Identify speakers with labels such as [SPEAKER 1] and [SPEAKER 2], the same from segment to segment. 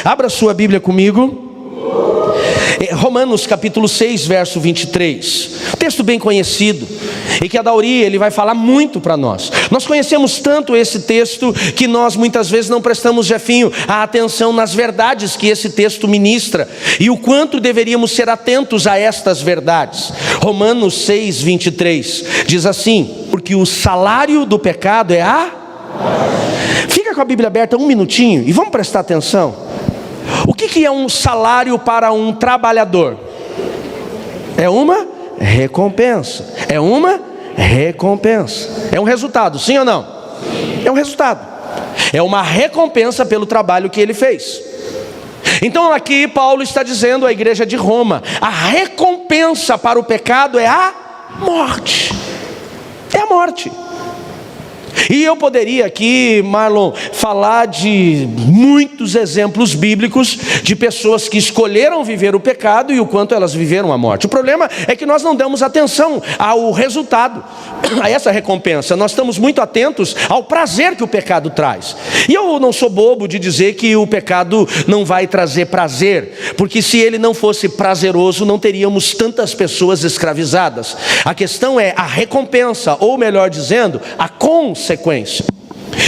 [SPEAKER 1] Abra sua Bíblia comigo. Romanos capítulo 6, verso 23. Texto bem conhecido, e que a Dauri ele vai falar muito para nós. Nós conhecemos tanto esse texto que nós muitas vezes não prestamos, Jefinho, a atenção nas verdades que esse texto ministra e o quanto deveríamos ser atentos a estas verdades. Romanos 6, 23 diz assim: porque o salário do pecado é a... Fica com a Bíblia aberta um minutinho e vamos prestar atenção. O que é um salário para um trabalhador? É uma recompensa. É uma recompensa. É um resultado, sim ou não? É um resultado. É uma recompensa pelo trabalho que ele fez. Então aqui Paulo está dizendo à igreja de Roma: a recompensa para o pecado é a morte. É a morte. E eu poderia aqui, Marlon, falar de muitos exemplos bíblicos de pessoas que escolheram viver o pecado e o quanto elas viveram a morte. O problema é que nós não damos atenção ao resultado, a essa recompensa. Nós estamos muito atentos ao prazer que o pecado traz. E eu não sou bobo de dizer que o pecado não vai trazer prazer, porque se ele não fosse prazeroso, não teríamos tantas pessoas escravizadas. A questão é a recompensa, ou melhor dizendo, a consequência.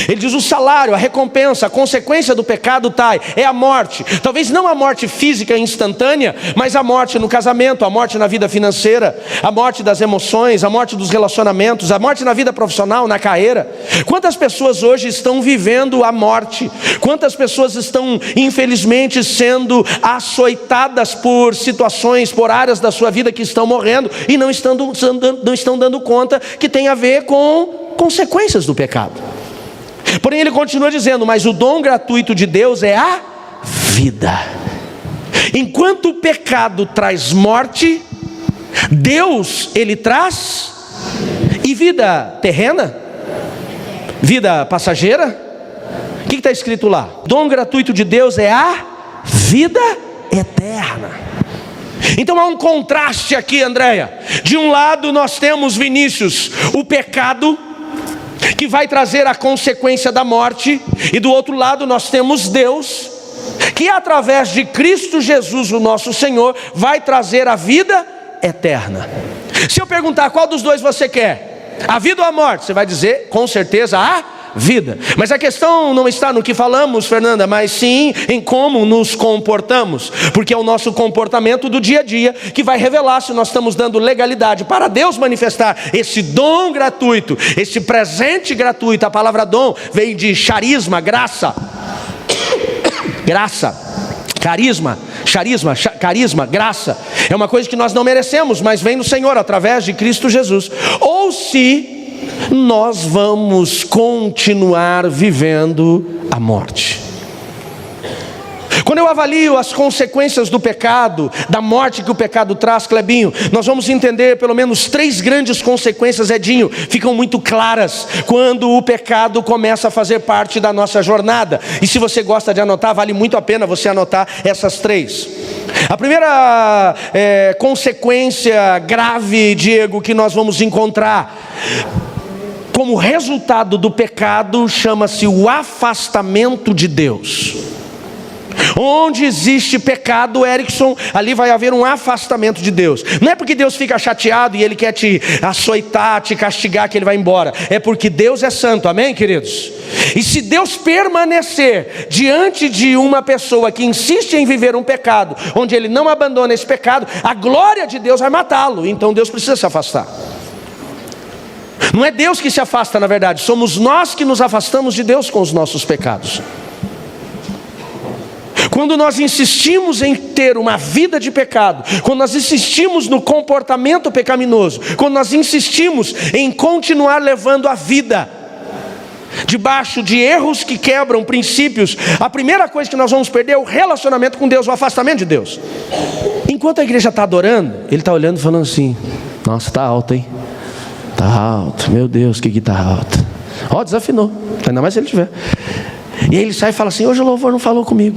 [SPEAKER 1] Ele diz: o salário, a recompensa, a consequência do pecado é a morte. Talvez não a morte física instantânea, mas a morte no casamento, a morte na vida financeira, a morte das emoções, a morte dos relacionamentos, a morte na vida profissional, na carreira. Quantas pessoas hoje estão vivendo a morte? Quantas pessoas estão infelizmente sendo açoitadas por situações, por áreas da sua vida que estão morrendo e não estão dando conta que tem a ver com consequências do pecado. Porém ele continua dizendo: mas o dom gratuito de Deus é a vida. Enquanto o pecado traz morte, Deus ele traz e vida terrena, vida passageira. O que está escrito lá? O dom gratuito de Deus é a vida eterna. Então há um contraste aqui, Andréia. De um lado nós temos, Vinícius, o pecado que vai trazer a consequência da morte, e do outro lado nós temos Deus, que através de Cristo Jesus, o nosso Senhor, vai trazer a vida eterna. Se eu perguntar qual dos dois você quer, a vida ou a morte, você vai dizer com certeza a vida. Mas a questão não está no que falamos, Fernanda, mas sim em como nos comportamos, porque é o nosso comportamento do dia a dia que vai revelar se nós estamos dando legalidade para Deus manifestar esse dom gratuito, esse presente gratuito. A palavra dom vem de charisma, graça, carisma, graça. É uma coisa que nós não merecemos, mas vem do Senhor através de Cristo Jesus. Ou se nós vamos continuar vivendo a morte. Quando eu avalio as consequências do pecado, da morte que o pecado traz, Clebinho, nós vamos entender pelo menos 3 grandes consequências, Edinho, ficam muito claras quando o pecado começa a fazer parte da nossa jornada. E se você gosta de anotar, vale muito a pena você anotar essas 3. A primeira consequência grave, Diego, que nós vamos encontrar como resultado do pecado, chama-se o afastamento de Deus. Onde existe pecado, Erickson, ali vai haver um afastamento de Deus. Não é porque Deus fica chateado e Ele quer te açoitar, te castigar, que Ele vai embora. É porque Deus é santo, amém, queridos? E se Deus permanecer diante de uma pessoa que insiste em viver um pecado, onde Ele não abandona esse pecado, a glória de Deus vai matá-lo. Então Deus precisa se afastar. Não é Deus que se afasta, na verdade, somos nós que nos afastamos de Deus com os nossos pecados. Quando nós insistimos em ter uma vida de pecado, quando nós insistimos no comportamento pecaminoso, quando nós insistimos em continuar levando a vida debaixo de erros que quebram princípios, a primeira coisa que nós vamos perder é o relacionamento com Deus, o afastamento de Deus. Enquanto a igreja está adorando, ele está olhando e falando assim: nossa, está alto, hein? Está alto, meu Deus, que está alto. Ó, desafinou, ainda mais se ele tiver. E aí ele sai e fala assim: hoje o louvor não falou comigo.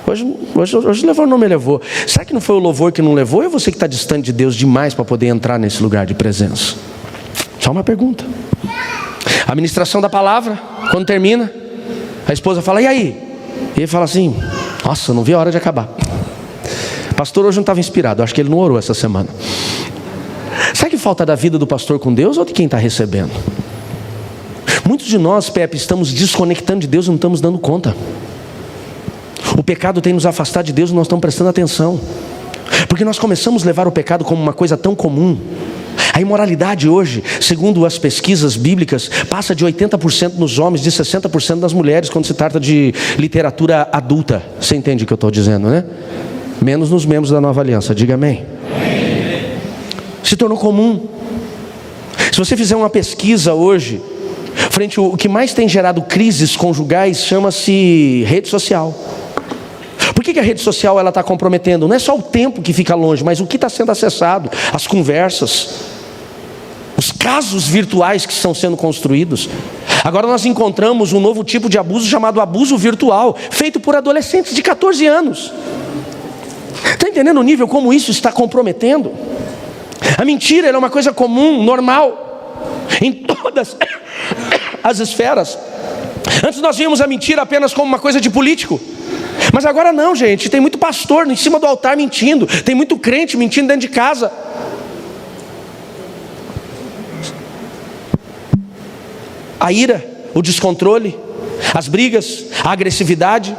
[SPEAKER 1] Hoje o louvor não me levou. Será que não foi o louvor que não levou? Ou é você que está distante de Deus demais para poder entrar nesse lugar de presença? Só uma pergunta. A ministração da palavra, quando termina, a esposa fala: e aí? E ele fala assim: Nossa, não vi a hora de acabar. Pastor hoje não estava inspirado, acho que ele não orou essa semana. Sabe que falta da vida do pastor com Deus ou de quem está recebendo? Muitos de nós, Pepe, estamos desconectando de Deus e não estamos dando conta. O pecado tem nos afastado de Deus e nós estamos prestando atenção. Porque nós começamos a levar o pecado como uma coisa tão comum. A imoralidade hoje, segundo as pesquisas bíblicas, passa de 80% nos homens, de 60% nas mulheres, quando se trata de literatura adulta. Você entende o que eu estou dizendo, né? Menos nos membros da Nova Aliança, diga amém. Se tornou comum. Se você fizer uma pesquisa hoje, frente ao que mais tem gerado crises conjugais, chama-se rede social. Por que a rede social está comprometendo? Não é só o tempo que fica longe, mas o que está sendo acessado, as conversas, os casos virtuais que estão sendo construídos. Agora nós encontramos um novo tipo de abuso chamado abuso virtual, feito por adolescentes de 14 anos. Está entendendo o nível como isso está comprometendo? A mentira é uma coisa comum, normal, em todas as esferas. Antes nós víamos a mentira apenas como uma coisa de político, mas agora não, gente. Tem muito pastor em cima do altar mentindo, tem muito crente mentindo dentro de casa. A ira, o descontrole, as brigas, a agressividade,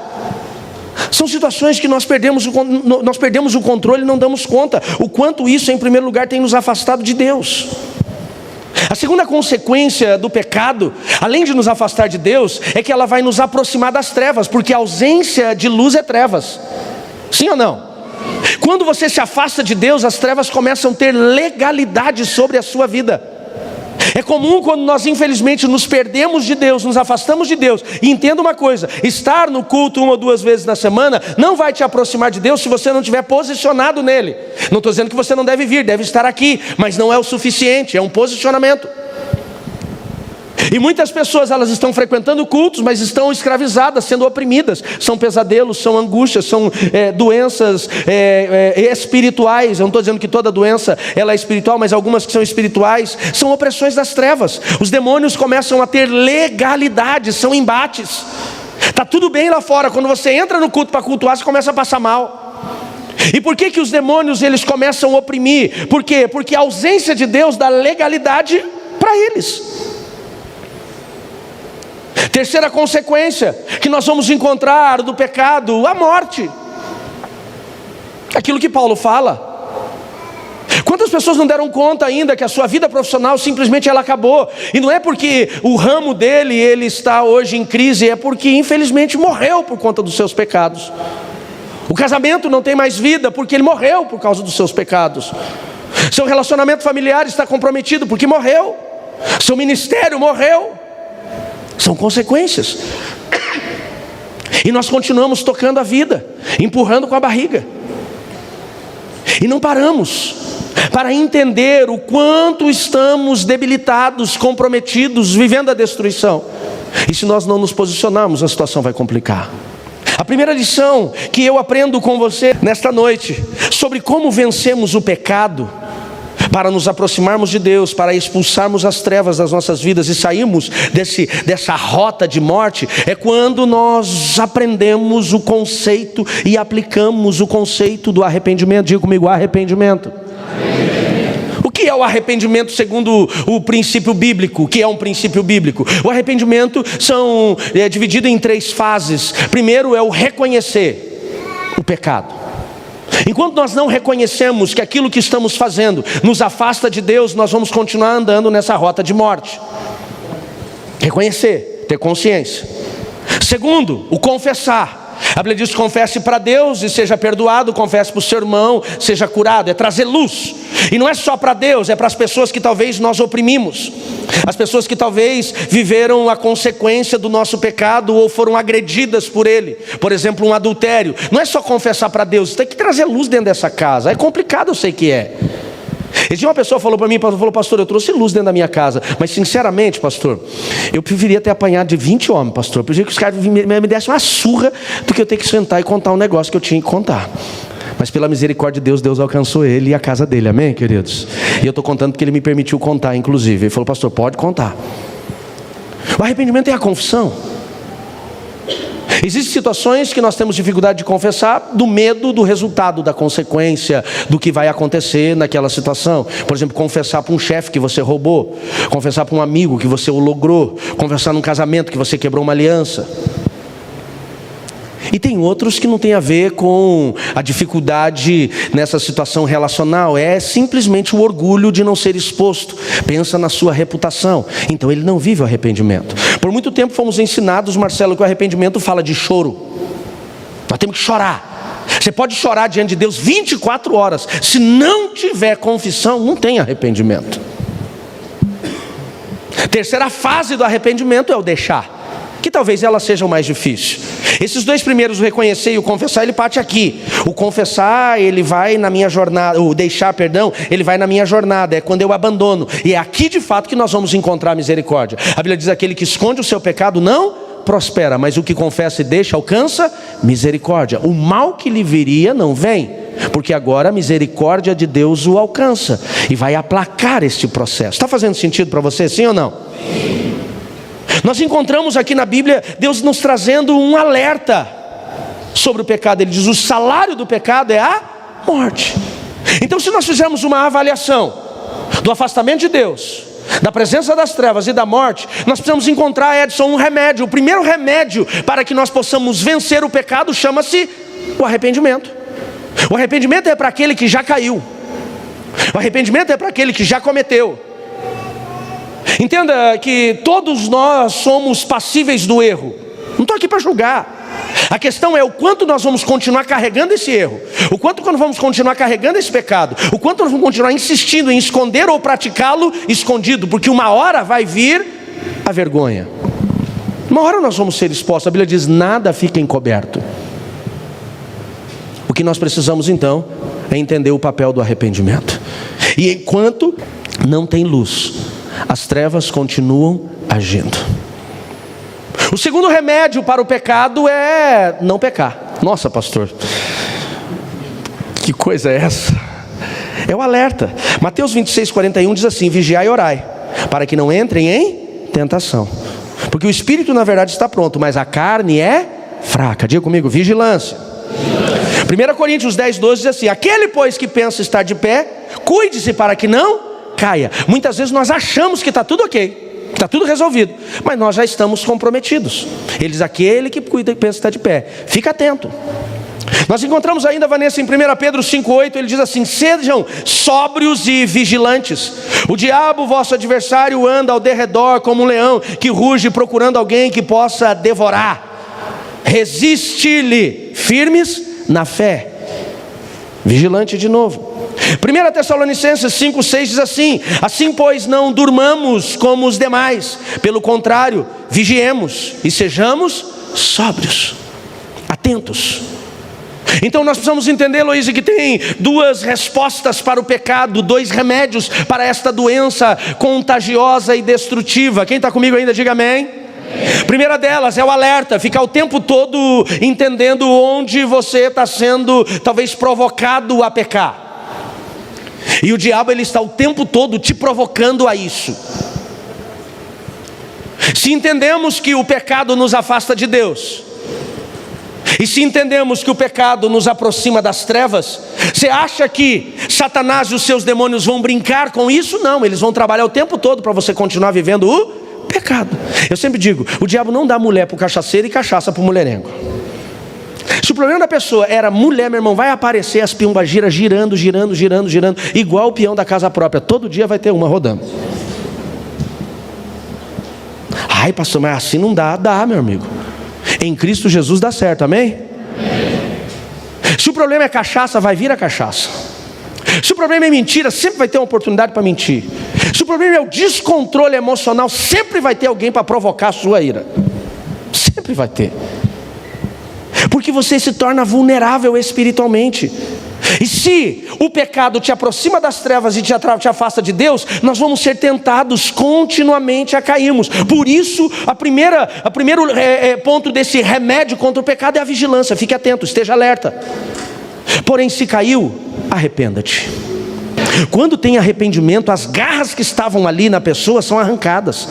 [SPEAKER 1] são situações que nós perdemos o controle e não damos conta. O quanto isso, em primeiro lugar, tem nos afastado de Deus. A segunda consequência do pecado, além de nos afastar de Deus, é que ela vai nos aproximar das trevas, porque a ausência de luz é trevas. Sim ou não? Quando você se afasta de Deus, as trevas começam a ter legalidade sobre a sua vida. É comum quando nós infelizmente nos perdemos de Deus, nos afastamos de Deus. E entenda uma coisa: estar no culto 1 ou 2 vezes na semana não vai te aproximar de Deus se você não estiver posicionado nele. Não estou dizendo que você não deve vir, deve estar aqui, mas não é o suficiente, é um posicionamento. E muitas pessoas, elas estão frequentando cultos, mas estão escravizadas, sendo oprimidas. São pesadelos, são angústias, são doenças espirituais. Eu não estou dizendo que toda doença ela é espiritual, mas algumas que são espirituais são opressões das trevas. Os demônios começam a ter legalidade, são embates. Está tudo bem lá fora, quando você entra no culto para cultuar, você começa a passar mal. E por que os demônios eles começam a oprimir? Por quê? Porque a ausência de Deus dá legalidade para eles. Terceira consequência que nós vamos encontrar do pecado, a morte. Aquilo que Paulo fala. Quantas pessoas não deram conta ainda que a sua vida profissional simplesmente ela acabou? E não é porque o ramo dele ele está hoje em crise, é porque infelizmente morreu por conta dos seus pecados. O casamento não tem mais vida porque ele morreu por causa dos seus pecados. Seu relacionamento familiar está comprometido porque morreu. Seu ministério morreu. São consequências. E nós continuamos tocando a vida, empurrando com a barriga. E não paramos para entender o quanto estamos debilitados, comprometidos, vivendo a destruição. E se nós não nos posicionarmos, a situação vai complicar. A primeira lição que eu aprendo com você nesta noite, sobre como vencemos o pecado, para nos aproximarmos de Deus, para expulsarmos as trevas das nossas vidas e sairmos dessa rota de morte, é quando nós aprendemos o conceito e aplicamos o conceito do arrependimento. Diga comigo, arrependimento. O que é o arrependimento segundo o princípio bíblico? O que é um princípio bíblico? O arrependimento é dividido em 3 fases. Primeiro é o reconhecer o pecado. Enquanto nós não reconhecemos que aquilo que estamos fazendo nos afasta de Deus, nós vamos continuar andando nessa rota de morte. Reconhecer, ter consciência. Segundo, o confessar. A Bíblia diz: confesse para Deus e seja perdoado, confesse para o seu irmão, seja curado. É trazer luz. E não é só para Deus, é para as pessoas que talvez nós oprimimos, as pessoas que talvez viveram a consequência do nosso pecado ou foram agredidas por ele. Por exemplo, um adultério. Não é só confessar para Deus, tem que trazer luz dentro dessa casa. É complicado, eu sei que é. E uma pessoa falou para mim, pastor, eu trouxe luz dentro da minha casa, mas sinceramente, pastor, eu preferia ter apanhado de 20 homens, pastor. Eu preferia que os caras me dessem uma surra do que eu ter que sentar e contar um negócio que eu tinha que contar. Mas pela misericórdia de Deus, Deus alcançou ele e a casa dele, amém, queridos? E eu estou contando porque ele me permitiu contar, inclusive. Ele falou: pastor, pode contar. O arrependimento é a confissão. Existem situações que nós temos dificuldade de confessar do medo do resultado, da consequência, do que vai acontecer naquela situação. Por exemplo, confessar para um chefe que você roubou, confessar para um amigo que você o logrou, confessar num casamento que você quebrou uma aliança. E tem outros que não tem a ver com a dificuldade nessa situação relacional, é simplesmente o orgulho de não ser exposto. Pensa na sua reputação, então ele não vive o arrependimento. Por muito tempo fomos ensinados, Marcelo, que o arrependimento fala de choro. Nós temos que chorar. Você pode chorar diante de Deus 24 horas, se não tiver confissão, não tem arrependimento. Terceira fase do arrependimento é o deixar, que talvez ela seja o mais difícil. Esses dois primeiros, o reconhecer e o confessar, ele parte aqui. O confessar, ele vai na minha jornada, o deixar, perdão, ele vai na minha jornada, é quando eu abandono. E é aqui de fato que nós vamos encontrar a misericórdia. A Bíblia diz: aquele que esconde o seu pecado não prospera, mas o que confessa e deixa alcança misericórdia. O mal que lhe viria não vem, porque agora a misericórdia de Deus o alcança e vai aplacar este processo. Está fazendo sentido para você, sim ou não? Sim. Nós encontramos aqui na Bíblia Deus nos trazendo um alerta sobre o pecado. Ele diz: o salário do pecado é a morte. Então, se nós fizermos uma avaliação do afastamento de Deus, da presença das trevas e da morte, nós precisamos encontrar, Edson, um remédio. O primeiro remédio para que nós possamos vencer o pecado chama-se o arrependimento. O arrependimento é para aquele que já caiu. O arrependimento é para aquele que já cometeu. Entenda que todos nós somos passíveis do erro. Não estou aqui para julgar. A questão é o quanto nós vamos continuar carregando esse erro, o quanto nós vamos continuar carregando esse pecado, o quanto nós vamos continuar insistindo em esconder ou praticá-lo escondido, porque uma hora vai vir a vergonha. Uma hora nós vamos ser expostos. A Bíblia diz: nada fica encoberto. O que nós precisamos então é entender o papel do arrependimento. E enquanto não tem luz, as trevas continuam agindo. O segundo remédio para o pecado é não pecar. Nossa, pastor, que coisa é essa? É o alerta. Mateus 26:41 diz assim: vigiai e orai, para que não entrem em tentação. Porque o espírito na verdade está pronto, mas a carne é fraca. Diga comigo: vigilância. 1 Coríntios 10:12 diz assim: aquele pois que pensa estar de pé, cuide-se para que não caia. Muitas vezes nós achamos que está tudo ok, está tudo resolvido, mas nós já estamos comprometidos. Ele diz: aquele que cuida e pensa estar de pé, fica atento. Nós encontramos ainda, Vanessa, em 1 Pedro 5:8, ele diz assim: sejam sóbrios e vigilantes. O diabo, vosso adversário, anda ao derredor como um leão que ruge procurando alguém que possa devorar. Resiste-lhe firmes na fé. Vigilante de novo. 1 Tessalonicenses 5:6 diz assim: assim pois não durmamos como os demais, pelo contrário, vigiemos e sejamos sóbrios, atentos. Então nós precisamos entender, Luiz, que tem duas respostas para o pecado, dois remédios para esta doença contagiosa e destrutiva. Quem está comigo ainda, diga amém. Primeira delas é o alerta, ficar o tempo todo entendendo onde você está sendo talvez provocado a pecar. E o diabo, ele está o tempo todo te provocando a isso. Se entendemos que o pecado nos afasta de Deus, e se entendemos que o pecado nos aproxima das trevas, você acha que Satanás e os seus demônios vão brincar com isso? Não, eles vão trabalhar o tempo todo para você continuar vivendo o pecado. Eu sempre digo, o diabo não dá mulher para o cachaceiro e cachaça para o mulherengo. Se o problema da pessoa era mulher, meu irmão, vai aparecer as piumbas girando, igual o peão da casa própria. Todo dia vai ter uma rodando. Ai, pastor, mas assim não dá. Dá, meu amigo. Em Cristo Jesus dá certo, amém? Se o problema é cachaça, vai vir a cachaça. Se o problema é mentira, sempre vai ter uma oportunidade para mentir. Se o problema é o descontrole emocional, sempre vai ter alguém para provocar a sua ira. Sempre vai ter. Porque você se torna vulnerável espiritualmente. E se o pecado te aproxima das trevas e te afasta de Deus, nós vamos ser tentados continuamente a cairmos. Por isso, o primeiro ponto desse remédio contra o pecado é a vigilância. Fique atento, esteja alerta. Porém, se caiu, arrependa-te. Quando tem arrependimento, as garras que estavam ali na pessoa são arrancadas.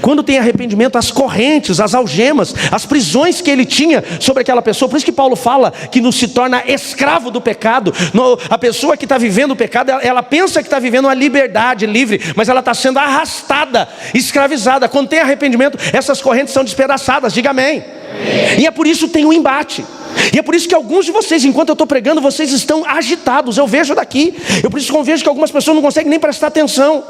[SPEAKER 1] Quando tem arrependimento, as correntes, as algemas, as prisões que ele tinha sobre aquela pessoa. Por isso que Paulo fala que não se torna escravo do pecado. A pessoa que está vivendo o pecado, ela pensa que está vivendo uma liberdade livre, mas ela está sendo arrastada, escravizada. Quando tem arrependimento, essas correntes são despedaçadas. Diga amém. E é por isso que tem um embate. E é por isso que alguns de vocês, enquanto eu estou pregando, vocês estão agitados. Eu vejo daqui. Eu por isso que eu vejo que algumas pessoas não conseguem nem prestar atenção.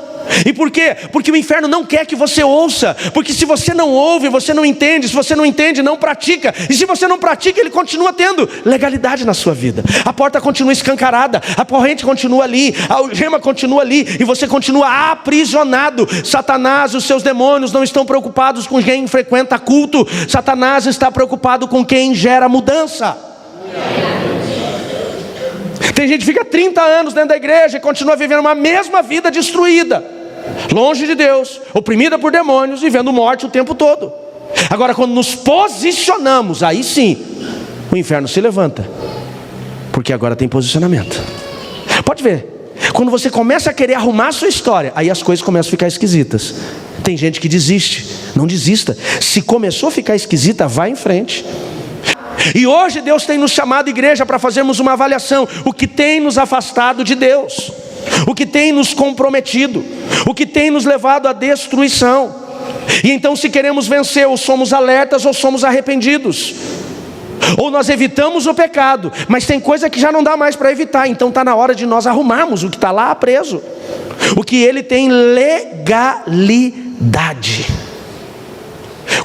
[SPEAKER 1] E por quê? Porque o inferno não quer que você ouça. Porque se você não ouve, você não entende. Se você não entende, não pratica. E se você não pratica, ele continua tendo legalidade na sua vida. A porta continua escancarada, a corrente continua ali, a algema continua ali, e você continua aprisionado. Satanás e os seus demônios não estão preocupados com quem frequenta culto. Satanás está preocupado com quem gera mudança. Tem gente que fica 30 anos dentro da igreja e continua vivendo uma mesma vida destruída, longe de Deus, oprimida por demônios, vivendo morte o tempo todo. Agora, quando nos posicionamos, aí sim o inferno se levanta, porque agora tem posicionamento. Pode ver, quando você começa a querer arrumar a sua história, aí as coisas começam a ficar esquisitas. Tem gente que desiste. Não desista. Se começou a ficar esquisita, vá em frente. E hoje Deus tem nos chamado, igreja, para fazermos uma avaliação. O que tem nos afastado de Deus, o que tem nos comprometido, o que tem nos levado à destruição. E então, se queremos vencer, ou somos alertas ou somos arrependidos. Ou nós evitamos o pecado, mas tem coisa que já não dá mais para evitar. Então está na hora de nós arrumarmos o que está lá preso, o que ele tem legalidade.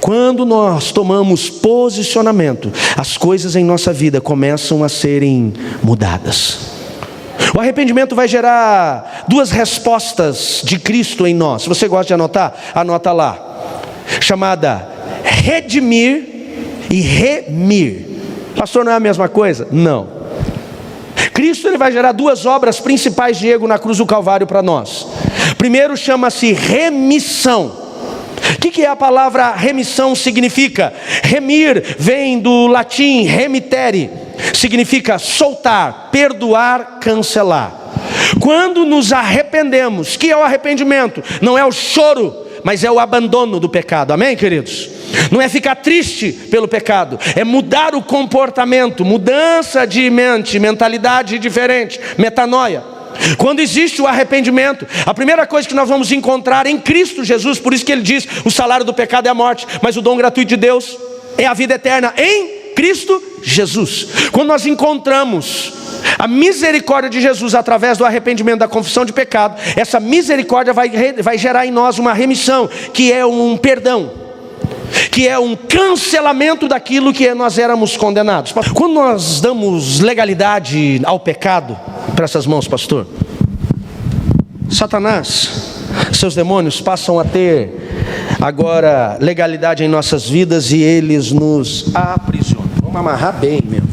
[SPEAKER 1] Quando nós tomamos posicionamento, as coisas em nossa vida começam a serem mudadas. O arrependimento vai gerar duas respostas de Cristo em nós. Se você gosta de anotar, anota lá. Chamada redimir e remir. Pastor, não é a mesma coisa? Não. Cristo, ele vai gerar duas obras principais, Diego, na cruz do Calvário para nós. Primeiro chama-se remissão. O que é a palavra remissão? Significa, remir vem do latim remitere, significa soltar, perdoar, cancelar. Quando nos arrependemos, que é o arrependimento? Não é o choro, mas é o abandono do pecado. Amém, queridos? Não é ficar triste pelo pecado, é mudar o comportamento, mudança de mente, mentalidade diferente, metanoia. Quando existe o arrependimento, a primeira coisa que nós vamos encontrar em Cristo Jesus, por isso que ele diz, o salário do pecado é a morte, mas o dom gratuito de Deus é a vida eterna em Cristo Jesus. Quando nós encontramos a misericórdia de Jesus através do arrependimento, da confissão de pecado, essa misericórdia vai gerar em nós uma remissão, que é um perdão, que é um cancelamento daquilo que nós éramos condenados. Quando nós damos legalidade ao pecado, para essas mãos, pastor, Satanás, seus demônios passam a ter agora legalidade em nossas vidas e eles nos aprisionam. Vamos amarrar bem mesmo.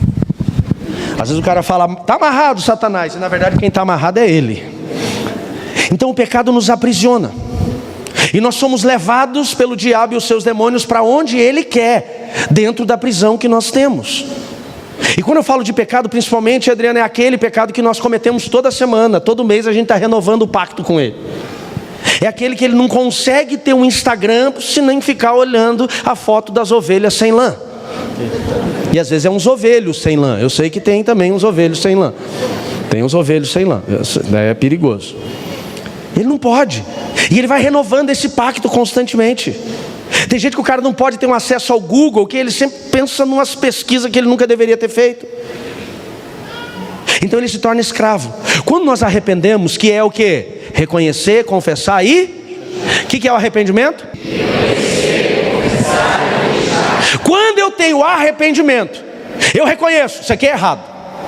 [SPEAKER 1] Às vezes o cara fala, está amarrado Satanás, e na verdade quem está amarrado é ele. Então o pecado nos aprisiona, e nós somos levados pelo diabo e os seus demônios para onde ele quer, dentro da prisão que nós temos. E quando eu falo de pecado, principalmente, Adriana, é aquele pecado que nós cometemos toda semana, todo mês a gente está renovando o pacto com ele. É aquele que ele não consegue ter um Instagram se nem ficar olhando a foto das ovelhas sem lã. E às vezes é uns ovelhos sem lã. Eu sei que tem também uns ovelhos sem lã. Tem uns ovelhos sem lã, é perigoso. Ele não pode. E ele vai renovando esse pacto constantemente. Tem gente que o cara não pode ter um acesso ao Google, que ele sempre pensa em umas pesquisas que ele nunca deveria ter feito. Então ele se torna escravo. Quando nós arrependemos, que é o quê? Reconhecer, confessar e... O que é o arrependimento? Quando eu tenho arrependimento, eu reconheço, isso aqui é errado,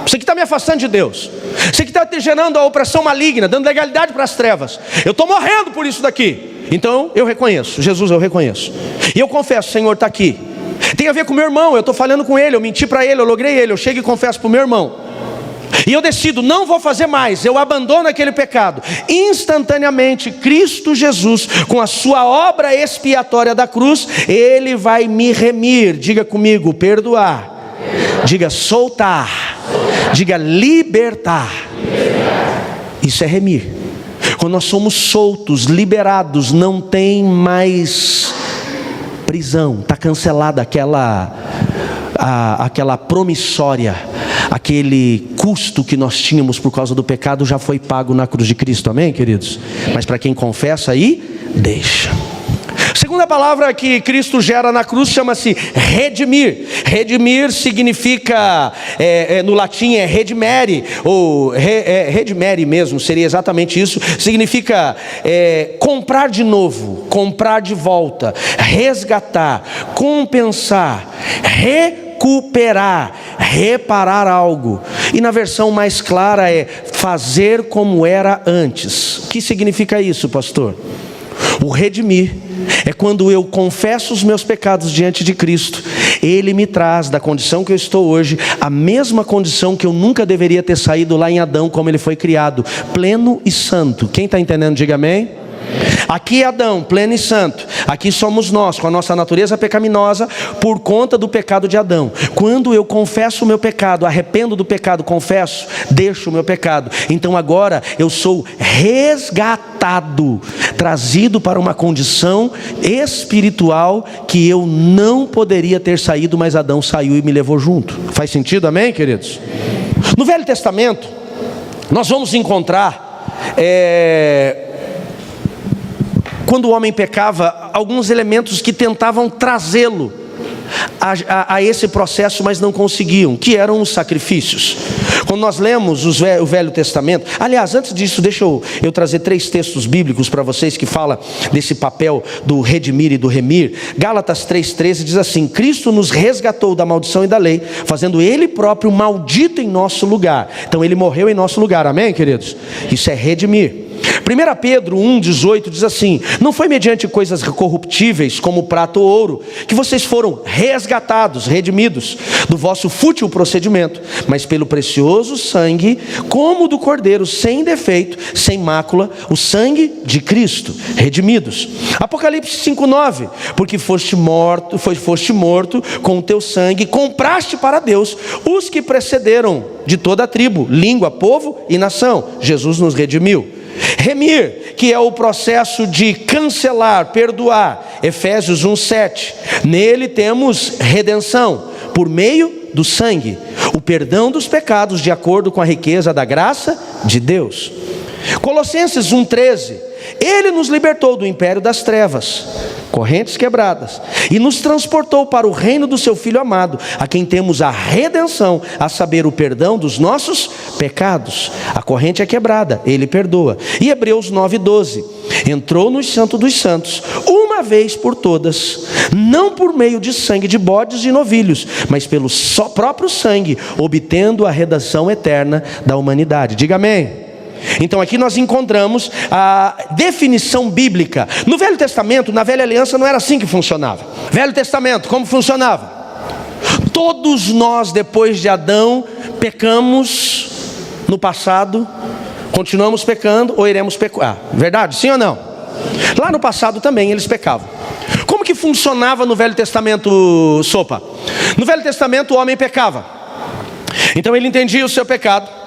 [SPEAKER 1] isso aqui está me afastando de Deus, isso aqui está gerando a opressão maligna, dando legalidade para as trevas, eu estou morrendo por isso daqui. Então eu reconheço, Jesus, eu reconheço, e eu confesso, Senhor, está aqui. Tem a ver com meu irmão, eu estou falando com ele, eu menti para ele, eu logrei ele, eu chego e confesso para o meu irmão, e eu decido, não vou fazer mais, eu abandono aquele pecado. Instantaneamente, Cristo Jesus, com a sua obra expiatória da cruz, ele vai me remir. Diga comigo, perdoar. Diga soltar. Diga libertar. Isso é remir. Quando nós somos soltos, liberados, não tem mais prisão, está cancelada aquela promissória, aquele custo que nós tínhamos por causa do pecado já foi pago na cruz de Cristo, amém, queridos? Mas para quem confessa aí, deixa. Segunda palavra que Cristo gera na cruz chama-se redimir. Redimir significa, no latim é redimere, ou redimere mesmo, seria exatamente isso. Significa comprar de novo, comprar de volta, resgatar, compensar, recuperar, reparar algo. E na versão mais clara é fazer como era antes. O que significa isso, pastor? O redimir é quando eu confesso os meus pecados diante de Cristo. Ele me traz da condição que eu estou hoje, a mesma condição que eu nunca deveria ter saído lá em Adão, como ele foi criado, pleno e santo. Quem está entendendo, diga amém. Aqui é Adão, pleno e santo. Aqui somos nós, com a nossa natureza pecaminosa, por conta do pecado de Adão. Quando eu confesso o meu pecado, arrependo do pecado, confesso, deixo o meu pecado, então agora eu sou resgatado, trazido para uma condição espiritual que eu não poderia ter saído, mas Adão saiu e me levou junto. Faz sentido, amém, queridos? No Velho Testamento nós vamos encontrar quando o homem pecava, alguns elementos que tentavam trazê-lo a esse processo, mas não conseguiam, que eram os sacrifícios. Quando nós lemos o Velho Testamento, aliás, antes disso, deixa eu trazer 3 textos bíblicos para vocês que falam desse papel do redimir e do remir. Gálatas 3,13 diz assim: Cristo nos resgatou da maldição e da lei, fazendo Ele próprio maldito em nosso lugar. Então Ele morreu em nosso lugar, amém, queridos? Isso é redimir. 1 Pedro 1,18 diz assim: não foi mediante coisas corruptíveis como prata ou ouro que vocês foram resgatados, redimidos do vosso fútil procedimento, mas pelo precioso sangue, como do Cordeiro, sem defeito, sem mácula, o sangue de Cristo, redimidos. Apocalipse 5,9: porque foste morto com o teu sangue, compraste para Deus os que precederam de toda a tribo, língua, povo e nação. Jesus nos redimiu. Remir, que é o processo de cancelar, perdoar. Efésios 1,7: nele temos redenção, por meio do sangue, o perdão dos pecados, de acordo com a riqueza da graça de Deus. Colossenses 1,13: ele nos libertou do império das trevas, correntes quebradas, e nos transportou para o reino do seu Filho amado, a quem temos a redenção, a saber, o perdão dos nossos pecados. A corrente é quebrada, Ele perdoa. E Hebreus 9,12: entrou no Santo dos Santos, uma vez por todas, não por meio de sangue de bodes e novilhos, mas pelo próprio sangue, obtendo a redenção eterna da humanidade. Diga amém. Então aqui nós encontramos a definição bíblica. No Velho Testamento, na Velha Aliança, não era assim que funcionava. Velho Testamento, como funcionava? Todos nós, depois de Adão, pecamos no passado, continuamos pecando ou iremos pecar. Verdade? Sim ou não? Lá no passado também eles pecavam. Como que funcionava no Velho Testamento, Sopa? No Velho Testamento o homem pecava, então ele entendia o seu pecado.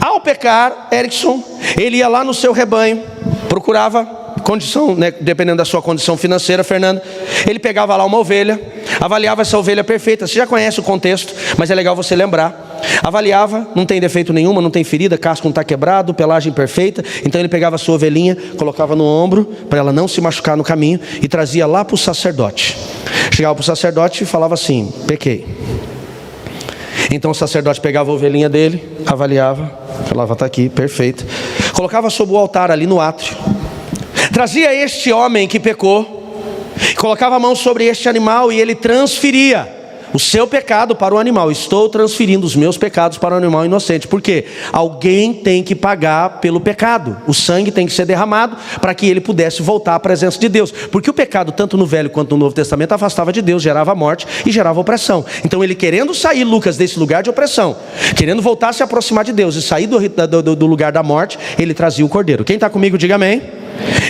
[SPEAKER 1] Ao pecar, Erickson, ele ia lá no seu rebanho, procurava condição, né, dependendo da sua condição financeira, Fernando, ele pegava lá uma ovelha, avaliava essa ovelha perfeita. Você já conhece o contexto, mas é legal você lembrar. Avaliava, não tem defeito nenhuma, não tem ferida, casco não está quebrado, pelagem perfeita. Então ele pegava a sua ovelhinha, colocava no ombro, para ela não se machucar no caminho, e trazia lá para o sacerdote. Chegava para o sacerdote e falava assim: pequei. Então o sacerdote pegava a ovelhinha dele, avaliava, falava: está aqui, perfeito. Colocava sobre o altar ali no átrio, trazia este homem que pecou, colocava a mão sobre este animal e ele transferia o seu pecado para o animal. Estou transferindo os meus pecados para o animal inocente. Por quê? Alguém tem que pagar pelo pecado. O sangue tem que ser derramado para que ele pudesse voltar à presença de Deus. Porque o pecado, tanto no Velho quanto no Novo Testamento, afastava de Deus, gerava morte e gerava opressão. Então ele, querendo sair, Lucas, desse lugar de opressão, querendo voltar a se aproximar de Deus e sair do lugar da morte, ele trazia o cordeiro. Quem está comigo, diga amém.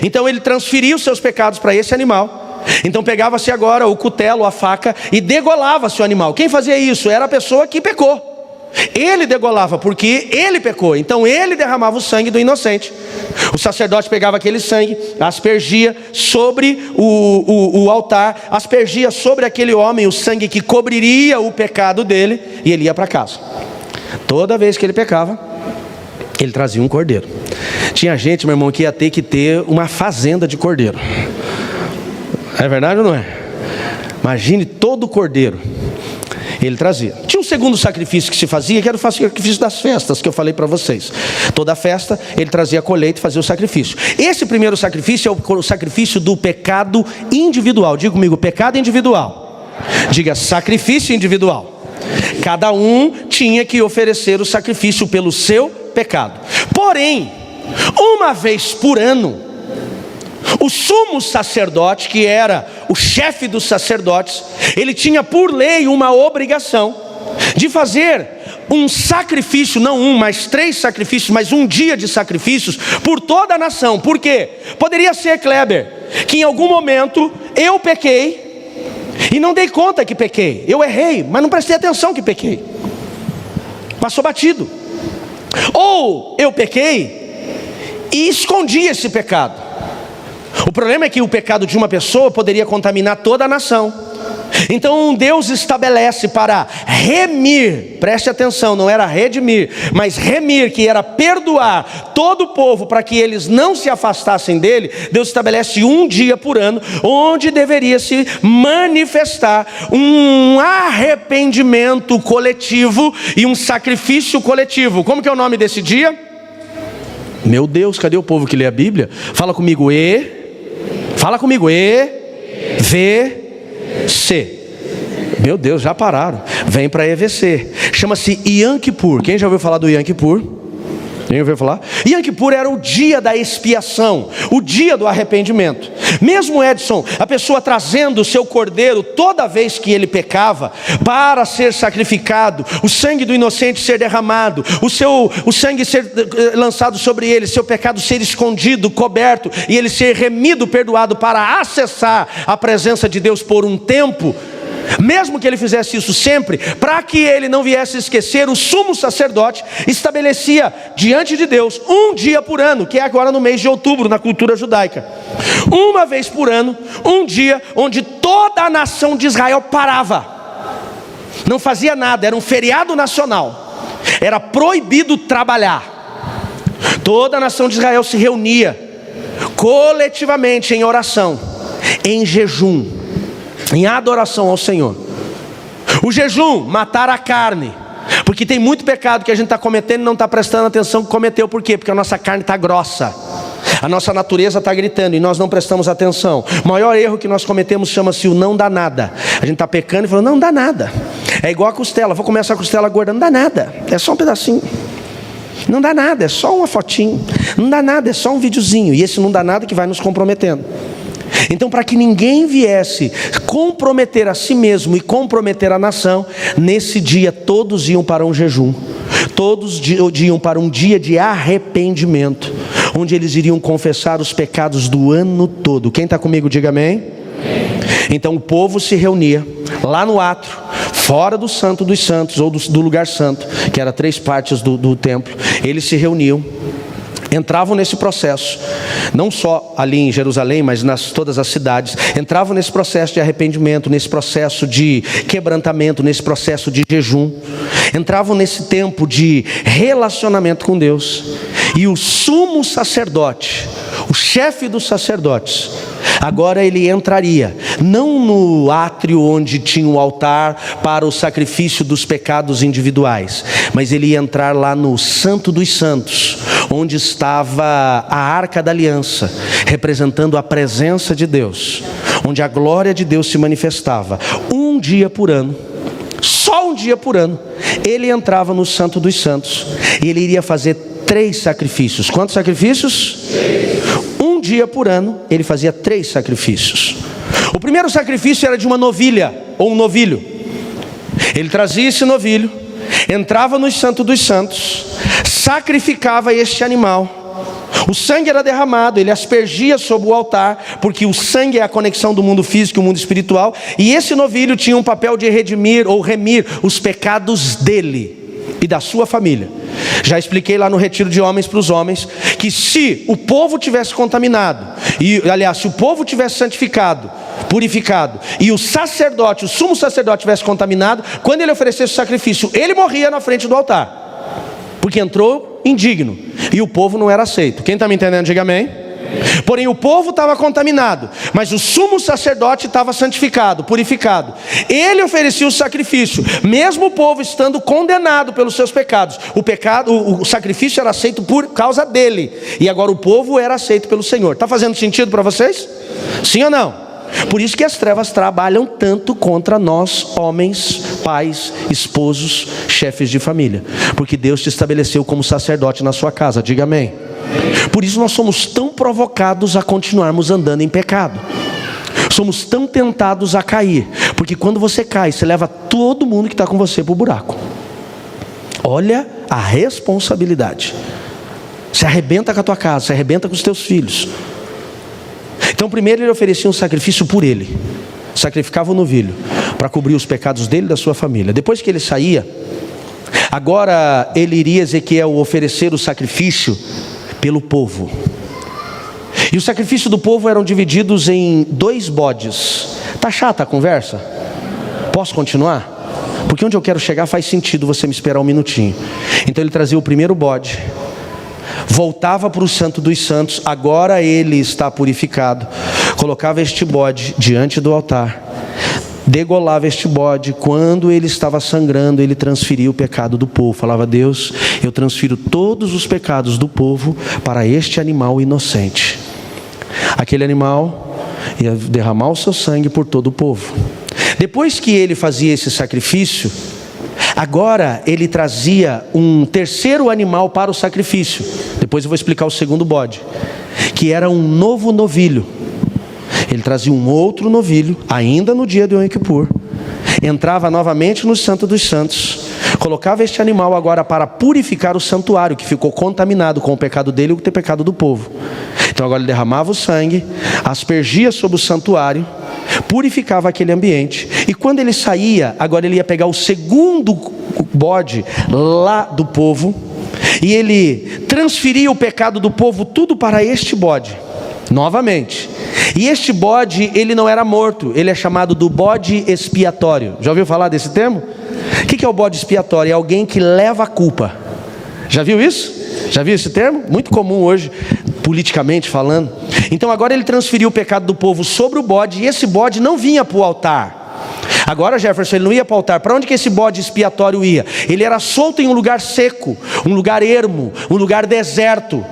[SPEAKER 1] Então ele transferia os seus pecados para esse animal. Então pegava-se agora o cutelo, a faca, e degolava-se o animal. Quem fazia isso? Era a pessoa que pecou. Ele degolava porque ele pecou, então ele derramava o sangue do inocente. O sacerdote pegava aquele sangue, aspergia sobre o altar, aspergia sobre aquele homem o sangue que cobriria o pecado dele, e ele ia para casa. Toda vez que ele pecava, ele trazia um cordeiro. Tinha gente, meu irmão, que ia ter que ter uma fazenda de cordeiro. É verdade ou não é? Imagine todo o cordeiro ele trazia. Tinha um segundo sacrifício que se fazia, que era o sacrifício das festas, que eu falei para vocês. Toda festa ele trazia a colheita e fazia o sacrifício. Esse primeiro sacrifício é o sacrifício do pecado individual. Diga comigo, pecado individual. Diga, sacrifício individual. Cada um tinha que oferecer o sacrifício pelo seu pecado. Porém, uma vez por ano, o sumo sacerdote, que era o chefe dos sacerdotes, ele tinha por lei uma obrigação de fazer um sacrifício, não um, mas 3 sacrifícios, mas um dia de sacrifícios por toda a nação. Por quê? Poderia ser, Kleber, que em algum momento eu pequei e não dei conta que pequei. Eu errei, mas não prestei atenção que pequei. Passou batido. Ou eu pequei e escondi esse pecado. O problema é que o pecado de uma pessoa poderia contaminar toda a nação. Então Deus estabelece para remir, preste atenção, não era redimir, mas remir, que era perdoar todo o povo para que eles não se afastassem dele. Deus estabelece um dia por ano, onde deveria se manifestar um arrependimento coletivo e um sacrifício coletivo. Como que é o nome desse dia? Meu Deus, cadê o povo que lê a Bíblia? Fala comigo, fala comigo, EVC. Meu Deus, já pararam. Vem para EVC. Chama-se Yom Kippur. Quem já ouviu falar do Yom Kippur? Quem ouviu falar? Yom Kippur era o dia da expiação, o dia do arrependimento. Mesmo Edson, a pessoa trazendo o seu cordeiro toda vez que ele pecava, para ser sacrificado, o sangue do inocente ser derramado, o sangue ser lançado sobre ele, seu pecado ser escondido, coberto, e ele ser remido, perdoado, para acessar a presença de Deus por um tempo. Mesmo que ele fizesse isso sempre, para que ele não viesse esquecer, o sumo sacerdote estabelecia diante de Deus um dia por ano, que é agora no mês de outubro, na cultura judaica. Uma vez por ano, um dia onde toda a nação de Israel parava, não fazia nada, era um feriado nacional, era proibido trabalhar. Toda a nação de Israel se reunia coletivamente em oração, em jejum, em adoração ao Senhor. O jejum, matar a carne, porque tem muito pecado que a gente está cometendo e não está prestando atenção que cometeu. Por quê? Porque a nossa carne está grossa, a nossa natureza está gritando e nós não prestamos atenção. O maior erro que nós cometemos chama-se o não dá nada. A gente está pecando e falando, não dá nada. É igual a costela, vou comer essa costela gorda, não dá nada, é só um pedacinho. Não dá nada, é só uma fotinho. Não dá nada, é só um videozinho. E esse não dá nada que vai nos comprometendo. Então, para que ninguém viesse comprometer a si mesmo e comprometer a nação, nesse dia todos iam para um jejum, todos iam para um dia de arrependimento, onde eles iriam confessar os pecados do ano todo. Quem está comigo, diga amém. Então o povo se reunia lá no átrio, fora do Santo dos Santos, ou do lugar santo, que era 3 partes do templo. Eles se reuniam, entravam nesse processo, não só ali em Jerusalém, mas todas as cidades, entravam nesse processo de arrependimento, nesse processo de quebrantamento, nesse processo de jejum, entravam nesse tempo de relacionamento com Deus. E o sumo sacerdote, o chefe dos sacerdotes, agora ele entraria, não no átrio onde tinha o altar para o sacrifício dos pecados individuais, mas ele ia entrar lá no Santo dos Santos, onde estava a Arca da Aliança, representando a presença de Deus, onde a glória de Deus se manifestava. Um dia por ano, só um dia por ano, ele entrava no Santo dos Santos, e ele iria fazer 3 sacrifícios. Quantos sacrifícios? 3. Um dia por ano, ele fazia 3 sacrifícios. O primeiro sacrifício era de uma novilha, ou um novilho. Ele trazia esse novilho, entrava no Santo dos Santos, sacrificava este animal. O sangue era derramado, ele aspergia sobre o altar, porque o sangue é a conexão do mundo físico e o mundo espiritual. E esse novilho tinha um papel de redimir ou remir os pecados dele. e da sua família. Já expliquei lá no retiro de homens para os homens, que se o povo tivesse contaminado, se o povo tivesse santificado, purificado, e o sacerdote, o sumo sacerdote tivesse contaminado, quando ele oferecesse o sacrifício, ele morria na frente do altar, porque entrou indigno, e o povo não era aceito. Quem está me entendendo, diga amém. Porém o povo estava contaminado, mas o sumo sacerdote estava santificado, purificado. Ele oferecia o sacrifício, mesmo o povo estando condenado pelos seus pecados. O sacrifício era aceito por causa dele, e agora o povo era aceito pelo Senhor. Está fazendo sentido para vocês? Sim ou não? Por isso que as trevas trabalham tanto contra nós, homens, pais, esposos, chefes de família, porque Deus te estabeleceu como sacerdote na sua casa. Diga amém. Por isso nós somos tão provocados a continuarmos andando em pecado. Somos tão tentados a cair, porque quando você cai, você leva todo mundo que está com você para o buraco. Olha a responsabilidade. Você arrebenta com a tua casa, você arrebenta com os teus filhos. Então primeiro ele oferecia um sacrifício por ele, sacrificava o novilho para cobrir os pecados dele e da sua família. Depois que ele saía, agora ele iria, Ezequiel, oferecer o sacrifício pelo povo. E o sacrifício do povo eram divididos em 2 bodes. Tá chata a conversa? Posso continuar? Porque onde eu quero chegar faz sentido você me esperar um minutinho. Então ele trazia o primeiro bode, voltava para o Santo dos Santos, agora ele está purificado, colocava este bode diante do altar, degolava este bode. Quando ele estava sangrando, ele transferia o pecado do povo. Falava: Deus, eu transfiro todos os pecados do povo para este animal inocente. Aquele animal ia derramar o seu sangue por todo o povo. Depois que ele fazia esse sacrifício, agora ele trazia um terceiro animal para o sacrifício. Depois eu vou explicar o segundo bode, que era um novo novilho. Ele trazia um outro novilho, ainda no dia do Yom Kippur, entrava novamente no Santo dos Santos, colocava este animal agora para purificar o santuário, que ficou contaminado com o pecado dele e com o pecado do povo. Então agora ele derramava o sangue, aspergia sobre o santuário, purificava aquele ambiente, e quando ele saía, agora ele ia pegar o segundo bode lá do povo, e ele transferia o pecado do povo tudo para este bode, novamente. E este bode, ele não era morto, ele é chamado do bode expiatório. Já ouviu falar desse termo? O que é o bode expiatório? É alguém que leva a culpa. Já viu isso? Já viu esse termo? Muito comum hoje, politicamente falando. Então agora ele transferiu o pecado do povo sobre o bode, e esse bode não vinha para o altar. Agora, Jefferson, ele não ia para o altar. Para onde que esse bode expiatório ia? Ele era solto em um lugar seco, um lugar ermo, um lugar deserto.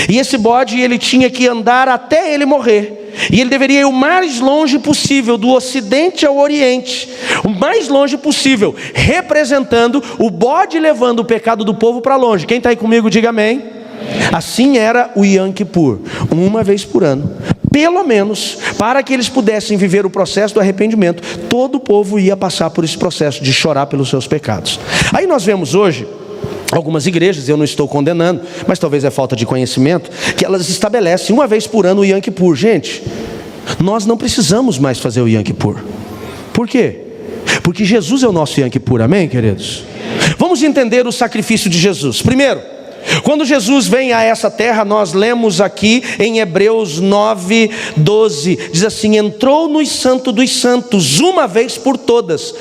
[SPEAKER 1] E esse bode, ele tinha que andar até ele morrer. E ele deveria ir o mais longe possível, do ocidente ao oriente, o mais longe possível, representando o bode, levando o pecado do povo para longe. Quem está aí comigo, diga amém. Assim era o Yom Kippur, uma vez por ano, pelo menos, para que eles pudessem viver o processo do arrependimento. Todo o povo ia passar por esse processo de chorar pelos seus pecados. Aí nós vemos hoje algumas igrejas, eu não estou condenando, mas talvez é falta de conhecimento, que elas estabelecem uma vez por ano o Yom Kippur. Gente, nós não precisamos mais fazer o Yom Kippur. Por quê? Porque Jesus é o nosso Yom Kippur, amém, queridos? Vamos entender o sacrifício de Jesus. Primeiro, quando Jesus vem a essa terra, nós lemos aqui em Hebreus 9:12, diz assim: entrou no Santo dos Santos uma vez por todas,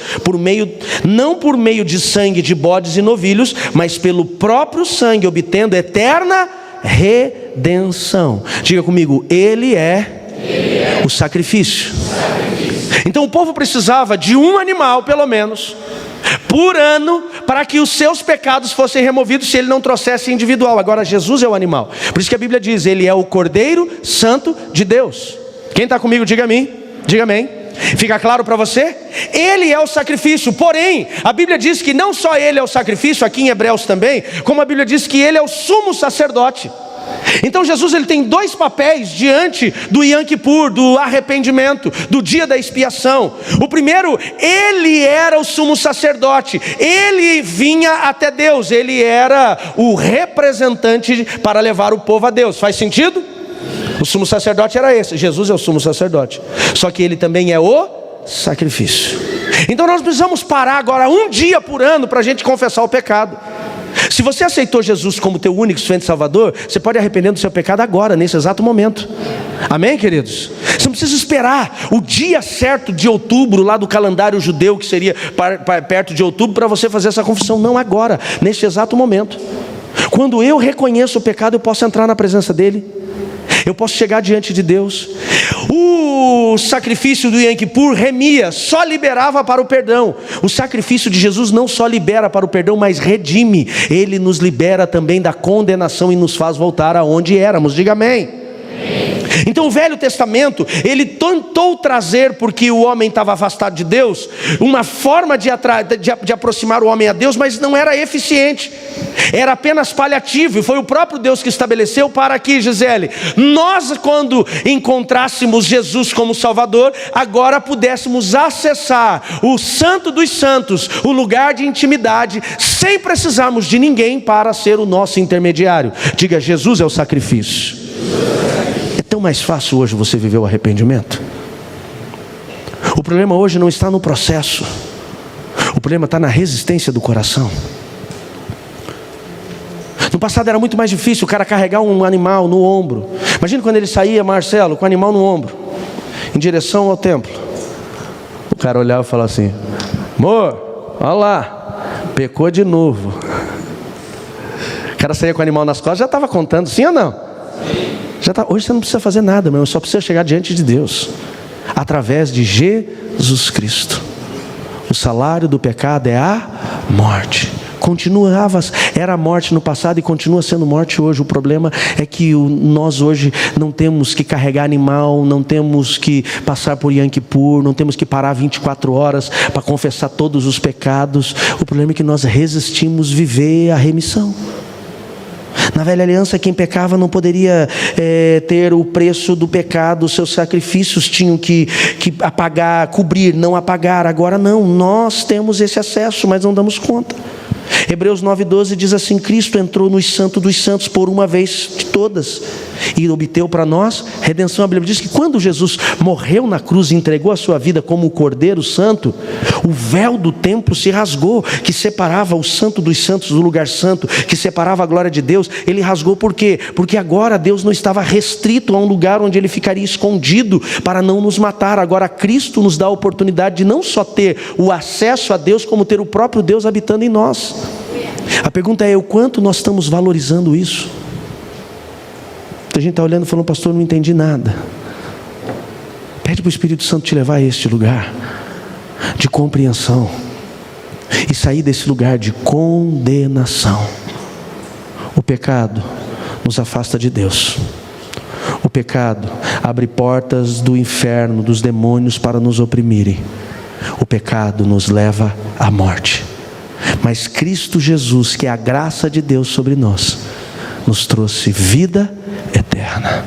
[SPEAKER 1] não por meio de sangue de bodes e novilhos, mas pelo próprio sangue, obtendo eterna redenção. Diga comigo: Ele é o sacrifício. Então o povo precisava de um animal, pelo menos, por ano, para que os seus pecados fossem removidos, se ele não trouxesse individual. Agora Jesus é o animal. Por isso que a Bíblia diz: Ele é o Cordeiro Santo de Deus. Quem está comigo, diga amém. Diga amém. Fica claro para você? Ele é o sacrifício. Porém, a Bíblia diz que não só Ele é o sacrifício, aqui em Hebreus também, como a Bíblia diz que Ele é o sumo sacerdote. Então Jesus, ele tem 2 papéis diante do Yom Kippur, do arrependimento, do dia da expiação. O primeiro, ele era o sumo sacerdote, ele vinha até Deus, ele era o representante para levar o povo a Deus. Faz sentido? O sumo sacerdote era esse. Jesus é o sumo sacerdote, só que ele também é o sacrifício. Então nós precisamos parar agora um dia por ano para a gente confessar o pecado. Se você aceitou Jesus como teu único e suficiente Salvador, você pode arrepender do seu pecado agora, nesse exato momento. Amém, queridos? Você não precisa esperar o dia certo de outubro, lá do calendário judeu, que seria perto de outubro, para você fazer essa confissão. Não, agora, neste exato momento. Quando eu reconheço o pecado, eu posso entrar na presença dele. Eu posso chegar diante de Deus. O sacrifício do Yom Kippur remia, só liberava para o perdão. O sacrifício de Jesus não só libera para o perdão, mas redime. Ele nos libera também da condenação e nos faz voltar aonde éramos. Diga amém. Então o Velho Testamento, ele tentou trazer, porque o homem estava afastado de Deus, uma forma de aproximar o homem a Deus, mas não era eficiente, era apenas paliativo. E foi o próprio Deus que estabeleceu para que, Gisele, nós, quando encontrássemos Jesus como Salvador, agora pudéssemos acessar o Santo dos Santos, o lugar de intimidade, sem precisarmos de ninguém para ser o nosso intermediário. Diga, Jesus é o sacrifício. É tão mais fácil hoje você viver o arrependimento. O problema hoje não está no processo, o problema está na resistência do coração. No passado era muito mais difícil o cara carregar um animal no ombro. Imagina quando ele saía, Marcelo, com o animal no ombro, em direção ao templo. O cara olhava e falava assim: amor, olha lá, pecou de novo. O cara saía com o animal nas costas, já estava contando, sim ou não? Já tá. Hoje você não precisa fazer nada, meu irmão, só precisa chegar diante de Deus, através de Jesus Cristo. O salário do pecado é a morte. Era morte no passado e continua sendo morte hoje. O problema é que nós hoje não temos que carregar animal, não temos que passar por Yom Kippur, não temos que parar 24 horas para confessar todos os pecados. O problema é que nós resistimos viver a remissão. Na velha aliança, quem pecava não poderia ter o preço do pecado. Os seus sacrifícios tinham que apagar, cobrir, não apagar. Agora não, nós temos esse acesso, mas não damos conta. Hebreus 9:12 diz assim: Cristo entrou no Santo dos Santos por uma vez de todas e obteve para nós redenção. A Bíblia diz que quando Jesus morreu na cruz e entregou a sua vida como o Cordeiro Santo, o véu do templo se rasgou, que separava o Santo dos Santos do lugar santo, que separava a glória de Deus. Ele rasgou por quê? Porque agora Deus não estava restrito a um lugar onde Ele ficaria escondido para não nos matar. Agora Cristo nos dá a oportunidade de não só ter o acesso a Deus, como ter o próprio Deus habitando em nós. A pergunta é: o quanto nós estamos valorizando isso? A gente está olhando e falando: pastor, não entendi nada. Pede para o Espírito Santo te levar a este lugar de compreensão e sair desse lugar de condenação. O pecado nos afasta de Deus. O pecado abre portas do inferno, dos demônios para nos oprimirem. O pecado nos leva à morte. Mas Cristo Jesus, que é a graça de Deus sobre nós, nos trouxe vida eterna.